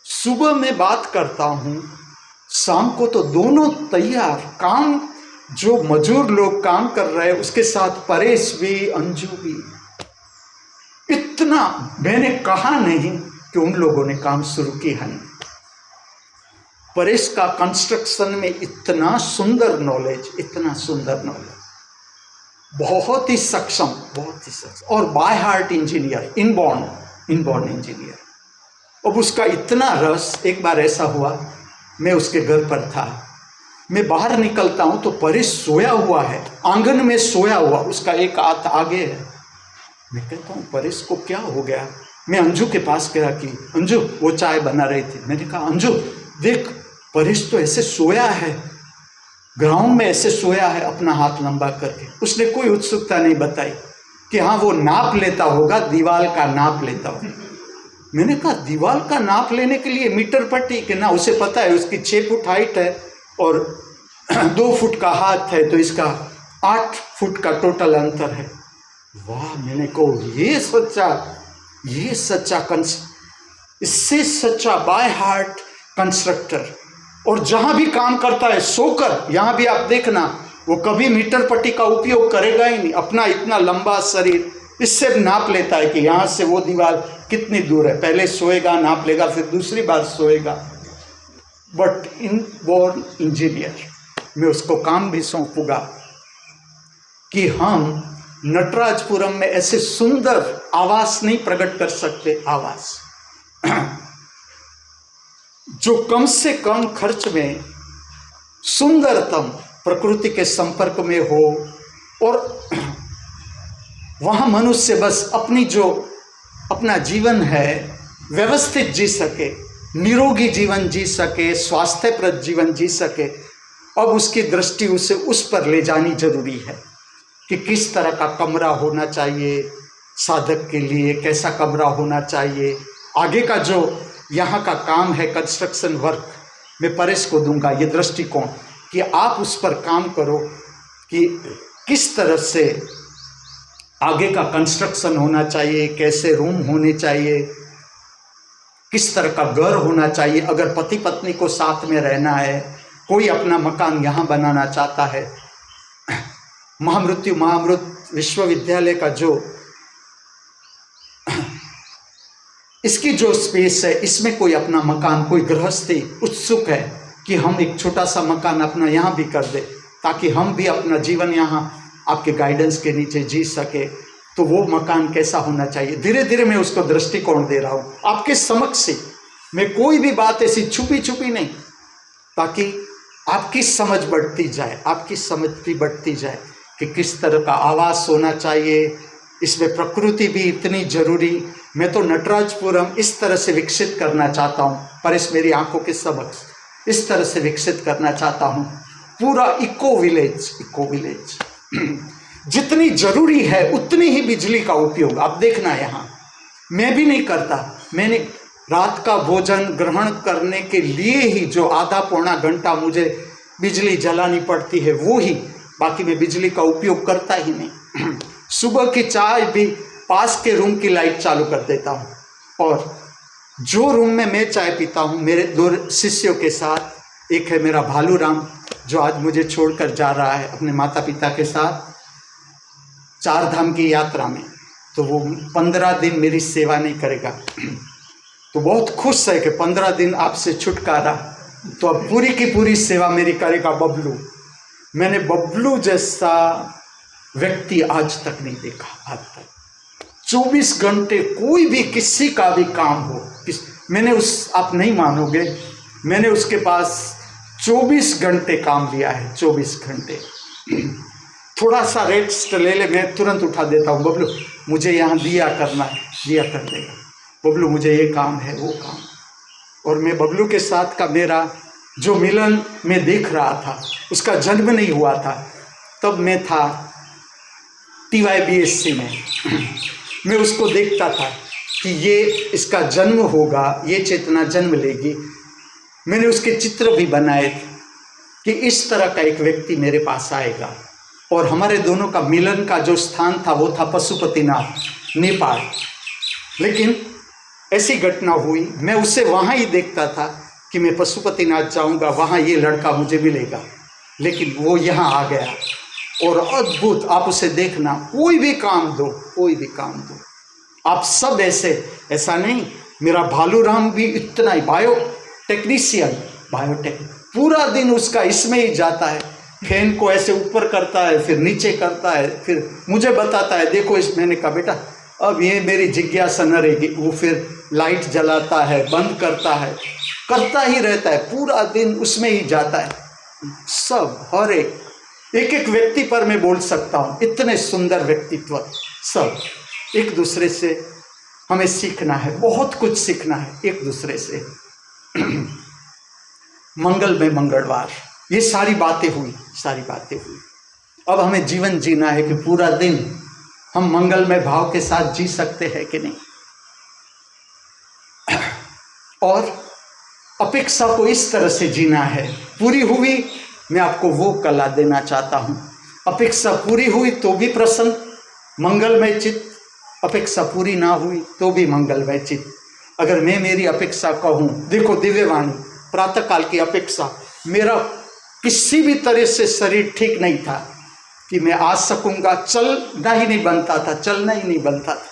सुबह में बात करता हूँ, शाम को तो दोनों तैयार, काम जो मजूर लोग काम कर रहे हैं उसके साथ परेश भी, अंजू भी। इतना मैंने कहा नहीं कि उन लोगों ने काम शुरू किया है। परेश का कंस्ट्रक्शन में इतना सुंदर नॉलेज, इतना सुंदर नॉलेज, बहुत ही सक्षम, बहुत ही सक्षम, और by heart engineer, inborn engineer. अब उसका इतना रस, एक बार ऐसा हुआ मैं उसके घर पर था, मैं बाहर निकलता हूँ तो परेश सोया हुआ है, आंगन में सोया हुआ, उसका एक हाथ आगे है। मैं कहता हूँ परेश को क्या हो गया। मैं अंजू के पास गया कि अंजू, वो चाय बना रही थी, मैंने कहा अंजू देख, परेश तो ऐसे सोया है, ग्राउंड में ऐसे सोया है अपना हाथ लंबा करके। उसने कोई उत्सुकता नहीं बताई कि हाँ वो नाप लेता होगा, दीवार का नाप लेता होगा। मैंने कहा दीवार का नाप लेने के लिए मीटर पट्टी, कि ना उसे पता है उसकी 6 फुट हाइट है और 2 फुट का हाथ है, तो इसका 8 फुट का टोटल अंतर है। वाह, मैंने कहा ये सच्चा इससे सच्चा बाय हार्ट कंस्ट्रक्टर। और जहाँ भी काम करता है सोकर, यहाँ भी आप देखना, वो कभी मीटर पट्टी का उपयोग करेगा ही नहीं। अपना इतना लंबा शरीर इससे नाप लेता है कि यहाँ से वो दीवार कितनी दूर है, पहले सोएगा, नाप लेगा, फिर दूसरी बार सोएगा। बट इनबॉर्न इंजीनियर, मैं उसको काम भी सौंपूंगा कि हम नटराजपुरम में ऐसे सुंदर आवास नहीं प्रकट कर सकते, आवास जो कम से कम खर्च में सुंदरतम प्रकृति के संपर्क में हो, और वहाँ मनुष्य बस अपना जीवन है व्यवस्थित जी सके, निरोगी जीवन जी सके, स्वास्थ्यप्रद जीवन जी सके। अब उसकी दृष्टि उसे उस पर ले जानी जरूरी है कि किस तरह का कमरा होना चाहिए साधक के लिए, कैसा कमरा होना चाहिए। आगे का जो यहाँ का काम है कंस्ट्रक्शन वर्क, मैं परेश को दूंगा ये दृष्टिकोण कि आप उस पर काम करो कि किस तरह से आगे का कंस्ट्रक्शन होना चाहिए, कैसे रूम होने चाहिए, किस तरह का घर होना चाहिए। अगर पति पत्नी को साथ में रहना है, कोई अपना मकान यहाँ बनाना चाहता है, महामृत विश्वविद्यालय का जो इसकी जो स्पेस है, इसमें कोई अपना मकान, कोई गृहस्थी उत्सुक है कि हम एक छोटा सा मकान अपना यहाँ भी कर दे, ताकि हम भी अपना जीवन यहाँ आपके गाइडेंस के नीचे जी सके, तो वो मकान कैसा होना चाहिए। धीरे धीरे मैं उसको दृष्टिकोण दे रहा हूँ आपके समक्ष से। मैं कोई भी बात ऐसी छुपी छुपी नहीं, ताकि आपकी समझ बढ़ती जाए, आपकी समझ भी बढ़ती जाए कि किस तरह का आवास होना चाहिए। इसमें प्रकृति भी इतनी जरूरी। मैं तो नटराजपुरम इस तरह से विकसित करना चाहता हूँ, पर इस मेरी आंखों के समक्ष इस तरह से विकसित करना चाहता हूँ। पूरा इको विलेज जितनी जरूरी है उतनी ही बिजली का उपयोग। आप देखना, यहाँ मैं भी नहीं करता, मैंने रात का भोजन ग्रहण करने के लिए ही जो आधा पौना घंटा मुझे बिजली जलानी पड़ती है वो ही, बाकी मैं बिजली का उपयोग करता ही नहीं। सुबह की चाय भी पास के रूम की लाइट चालू कर देता हूँ, और जो रूम में मैं चाय पीता हूँ मेरे 2 शिष्यों के साथ, एक है मेरा भालू राम जो आज मुझे छोड़कर जा रहा है अपने माता पिता के साथ 4 धाम की यात्रा में, तो वो 15 दिन मेरी सेवा नहीं करेगा। तो बहुत खुश है कि 15 दिन आपसे छुटकारा, तो अब पूरी की पूरी सेवा मेरी करेगा बबलू। मैंने बबलू जैसा व्यक्ति आज तक नहीं देखा, आज तक 24 घंटे कोई भी किसी का भी काम हो, आप नहीं मानोगे, मैंने उसके पास 24 घंटे काम लिया है। 24 घंटे थोड़ा सा रेस्ट ले ले, मैं तुरंत उठा देता हूँ, बबलू मुझे यहाँ दिया करना है, दिया कर देगा, बबलू मुझे ये काम है वो काम। और मैं बबलू के साथ का मेरा जो मिलन मैं देख रहा था, उसका जन्म नहीं हुआ था, तब मैं था TYBSC में। मैं उसको देखता था कि ये इसका जन्म होगा, ये चेतना जन्म लेगी। मैंने उसके चित्र भी बनाए थे कि इस तरह का एक व्यक्ति मेरे पास आएगा। और हमारे दोनों का मिलन का जो स्थान था वो था पशुपतिनाथ, नेपाल। लेकिन ऐसी घटना हुई, मैं उसे वहाँ ही देखता था कि मैं पशुपतिनाथ जाऊँगा, वहाँ ये लड़का मुझे मिलेगा, लेकिन वो यहाँ आ गया। और अद्भुत, आप उसे देखना, कोई भी काम दो, कोई भी काम दो, आप सब ऐसा नहीं। मेरा भालू राम भी इतना ही बायोटेक पूरा दिन उसका इसमें ही जाता है, फैन को ऐसे ऊपर करता है, फिर नीचे करता है, फिर मुझे बताता है देखो इस। मैंने कहा बेटा अब ये मेरी जिज्ञासा न रहेगी। वो फिर लाइट जलाता है, बंद करता है, करता ही रहता है, पूरा दिन उसमें ही जाता है। सब हर एक व्यक्ति पर मैं बोल सकता हूँ, इतने सुंदर व्यक्तित्व, सब एक दूसरे से हमें सीखना है, बहुत कुछ सीखना है एक दूसरे से। मंगल में मंगलवार, ये सारी बातें हुई। अब हमें जीवन जीना है कि पूरा दिन हम मंगलमय भाव के साथ जी सकते हैं कि नहीं। और अपेक्षा को इस तरह से जीना है, पूरी हुई मैं आपको वो कला देना चाहता हूँ। अपेक्षा पूरी हुई तो भी प्रसन्न, मंगलमय चित्त, अपेक्षा पूरी ना हुई तो भी मंगलमय चित्त। अगर मैं मेरी अपेक्षा कहूँ, देखो दिव्यवाणी, प्रातःकाल की अपेक्षा, मेरा किसी भी तरह से शरीर ठीक नहीं था कि मैं आ सकूँगा, चलना ही नहीं बनता था।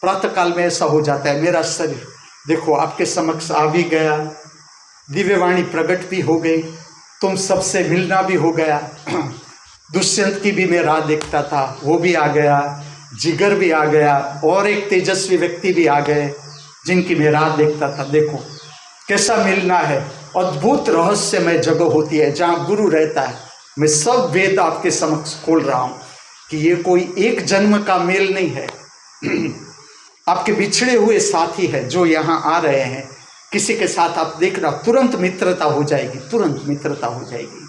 प्रातःकाल में ऐसा हो जाता है, मेरा शरीर देखो आपके समक्ष आ भी गया, दिव्यवाणी प्रकट भी हो गई, तुम सबसे मिलना भी हो गया, दुष्यंत की भी मैं राह देखता था वो भी आ गया, जिगर भी आ गया, और एक तेजस्वी व्यक्ति भी आ गए जिनकी मैं राह देखता था। देखो कैसा मिलना है, अद्भुत रहस्यमय जगह होती है जहाँ गुरु रहता है। मैं सब वेद आपके समक्ष खोल रहा हूँ कि ये कोई एक जन्म का मेल नहीं है, आपके बिछड़े हुए साथी है जो यहाँ आ रहे हैं। किसी के साथ आप देखना तुरंत मित्रता हो जाएगी, तुरंत मित्रता हो जाएगी।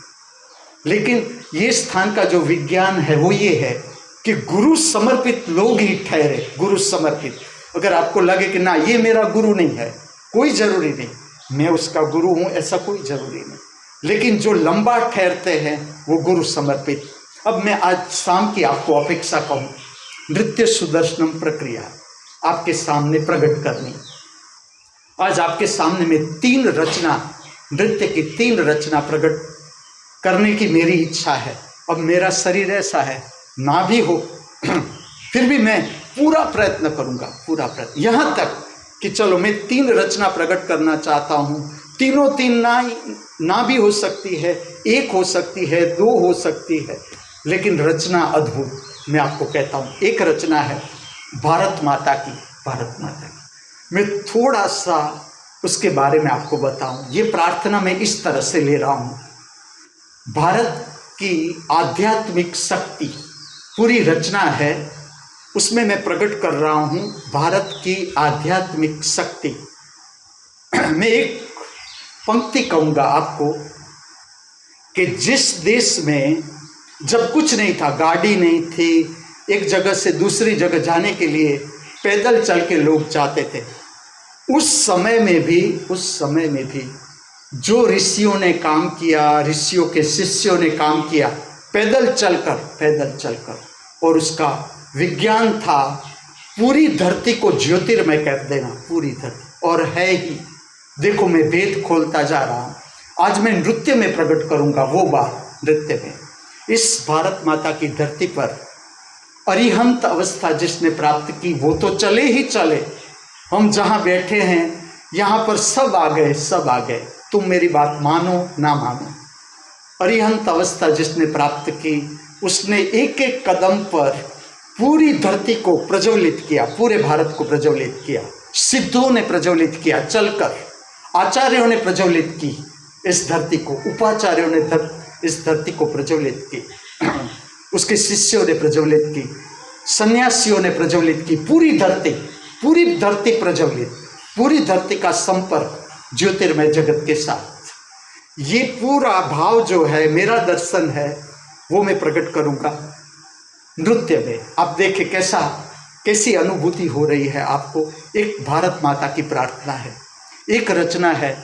लेकिन ये स्थान का जो विज्ञान है वो ये है कि गुरु समर्पित लोग ही ठहरे, गुरु समर्पित। अगर आपको लगे कि ना ये मेरा गुरु नहीं है, कोई ज़रूरी नहीं, मैं उसका गुरु हूँ ऐसा कोई ज़रूरी नहीं, लेकिन जो लंबा ठहरते हैं वो गुरु समर्पित। अब मैं आज शाम की आपको अपेक्षा कहूँ, नृत्य सुदर्शनम प्रक्रिया आपके सामने प्रकट करनी। आज आपके सामने में 3 रचना, नृत्य की 3 रचना प्रकट करने की मेरी इच्छा है। अब मेरा शरीर ऐसा है, ना भी हो फिर भी मैं पूरा प्रयत्न करूंगा, पूरा प्रयत्न, यहाँ तक कि चलो मैं 3 रचना प्रकट करना चाहता हूँ। तीनों 3 ना भी हो सकती है, 1 हो सकती है, 2 हो सकती है, लेकिन रचना अद्भुत। मैं आपको कहता हूँ एक रचना है भारत माता की, भारत माता की। मैं थोड़ा सा उसके बारे में आपको बताऊं। ये प्रार्थना मैं इस तरह से ले रहा हूँ, भारत की आध्यात्मिक शक्ति पूरी रचना है, उसमें मैं प्रकट कर रहा हूँ भारत की आध्यात्मिक शक्ति। मैं एक पंक्ति कहूँगा आपको कि जिस देश में जब कुछ नहीं था, गाड़ी नहीं थी, एक जगह से दूसरी जगह जाने के लिए पैदल चल के लोग जाते थे, उस समय में भी जो ऋषियों ने काम किया, ऋषियों के शिष्यों ने काम किया, पैदल चलकर, और उसका विज्ञान था पूरी धरती को ज्योतिर्मय कर देना, पूरी धरती, और है ही। देखो मैं वेद खोलता जा रहा हूँ। आज मैं नृत्य में प्रकट करूँगा वो बात, नृत्य में। इस भारत माता की धरती पर अरिहंत अवस्था जिसने प्राप्त की वो तो चले ही चले, हम जहाँ बैठे हैं यहाँ पर सब आ गए, तुम मेरी बात मानो ना मानो। अरिहंत अवस्था जिसने प्राप्त की उसने एक एक कदम पर पूरी धरती को प्रज्वलित किया, पूरे भारत को प्रज्वलित किया, सिद्धों ने प्रज्वलित किया चलकर, आचार्यों ने प्रज्वलित की इस धरती को, उपाचार्यों ने इस धरती को प्रज्वलित की, उसके शिष्यों ने प्रज्वलित की, सन्यासियों ने प्रज्वलित की, पूरी धरती प्रज्वलित, पूरी धरती का संपर्क ज्योतिर्मय जगत के साथ। ये पूरा भाव जो है, मेरा दर्शन है, वो मैं प्रकट करूँगा नृत्य में। आप देखें कैसी अनुभूति हो रही है आपको। एक भारत माता की प्रार्थना है, एक रचना है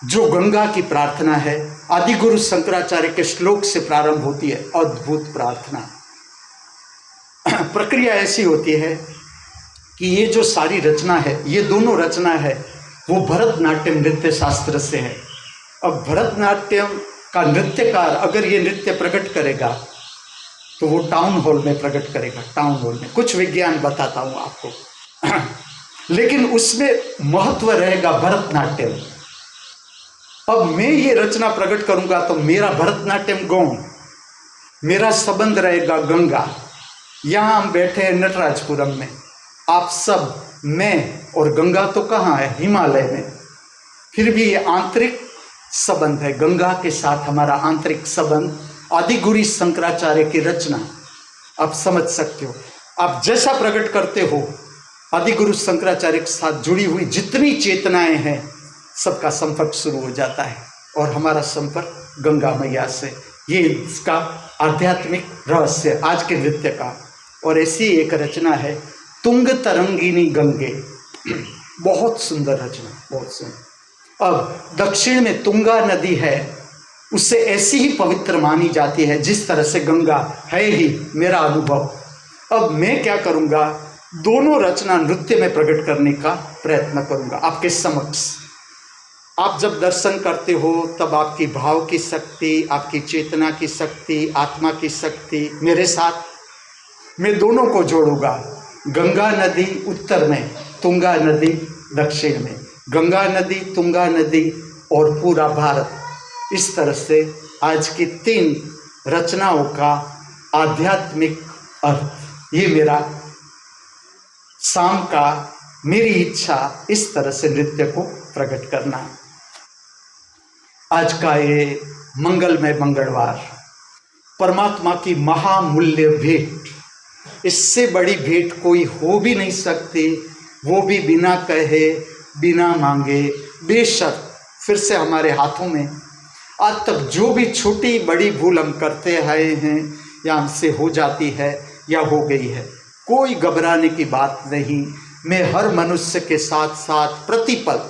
जो गंगा की प्रार्थना है, आदि गुरु शंकराचार्य के श्लोक से प्रारंभ होती है। अद्भुत प्रार्थना। प्रक्रिया ऐसी होती है कि ये जो सारी रचना है, ये दोनों रचना है वो भरतनाट्यम नृत्य शास्त्र से है। अब भरतनाट्यम का नृत्यकार अगर ये नृत्य प्रकट करेगा तो वो टाउन हॉल में प्रकट करेगा, टाउन हॉल में। कुछ विज्ञान बताता हूँ आपको लेकिन उसमें महत्व रहेगा भरतनाट्यम। अब मैं ये रचना प्रकट करूंगा तो मेरा भरतनाट्यम गौण, मेरा संबंध रहेगा गंगा। यहाँ हम बैठे हैं नटराजपुरम में, आप सब, मैं और गंगा तो कहाँ है, हिमालय में। फिर भी ये आंतरिक संबंध है, गंगा के साथ हमारा आंतरिक संबंध, आदिगुरु शंकराचार्य की रचना। आप समझ सकते हो, आप जैसा प्रकट करते हो आदिगुरु शंकराचार्य के साथ जुड़ी हुई जितनी चेतनाएं हैं सबका संपर्क शुरू हो जाता है, और हमारा संपर्क गंगा मैया से। ये इसका आध्यात्मिक रहस्य आज के नृत्य का। और ऐसी एक रचना है तुंग तरंगिनी गंगे, बहुत सुंदर रचना, बहुत सुंदर। अब दक्षिण में तुंगा नदी है, उससे ऐसी ही पवित्र मानी जाती है जिस तरह से गंगा है ही, मेरा अनुभव। अब मैं क्या करूँगा, दोनों रचना नृत्य में प्रकट करने का प्रयत्न करूँगा आपके समक्ष। आप जब दर्शन करते हो तब आपकी भाव की शक्ति, आपकी चेतना की शक्ति, आत्मा की शक्ति मेरे साथ, मैं दोनों को जोड़ूंगा। गंगा नदी उत्तर में, तुंगा नदी दक्षिण में, गंगा नदी, तुंगा नदी और पूरा भारत। इस तरह से आज की 3 रचनाओं का आध्यात्मिक अर्थ, ये मेरा शाम का मेरी इच्छा इस तरह से नृत्य को प्रकट करना। आज का ये मंगलमय मंगलवार, परमात्मा की महामूल्य भेंट, इससे बड़ी भेंट कोई हो भी नहीं सकती, वो भी बिना कहे बिना मांगे बेशर्त फिर से हमारे हाथों में। आज तक जो भी छोटी बड़ी भूल हम करते आए हैं या हमसे हो जाती है या हो गई है, कोई घबराने की बात नहीं। मैं हर मनुष्य के साथ साथ प्रतिपल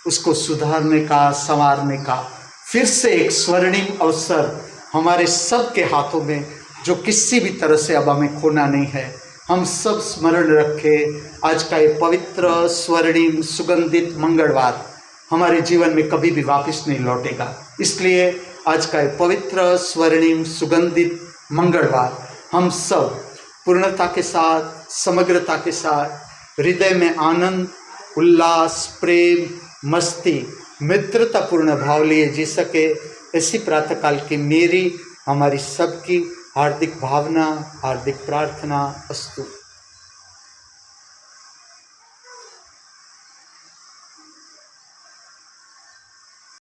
उसको सुधारने का, संवारने का फिर से एक स्वर्णिम अवसर हमारे सब के हाथों में, जो किसी भी तरह से अब हमें खोना नहीं है। हम सब स्मरण रखें, आज का ये पवित्र स्वर्णिम सुगंधित मंगलवार हमारे जीवन में कभी भी वापस नहीं लौटेगा। इसलिए आज का ये पवित्र स्वर्णिम सुगंधित मंगलवार हम सब पूर्णता के साथ, समग्रता के साथ, हृदय में आनंद, उल्लास, प्रेम, मस्ती, मित्रतापूर्ण भाव लिए जी सके, ऐसी प्रातःकाल की मेरी, हमारी सबकी हार्दिक भावना, हार्दिक प्रार्थना अस्तु।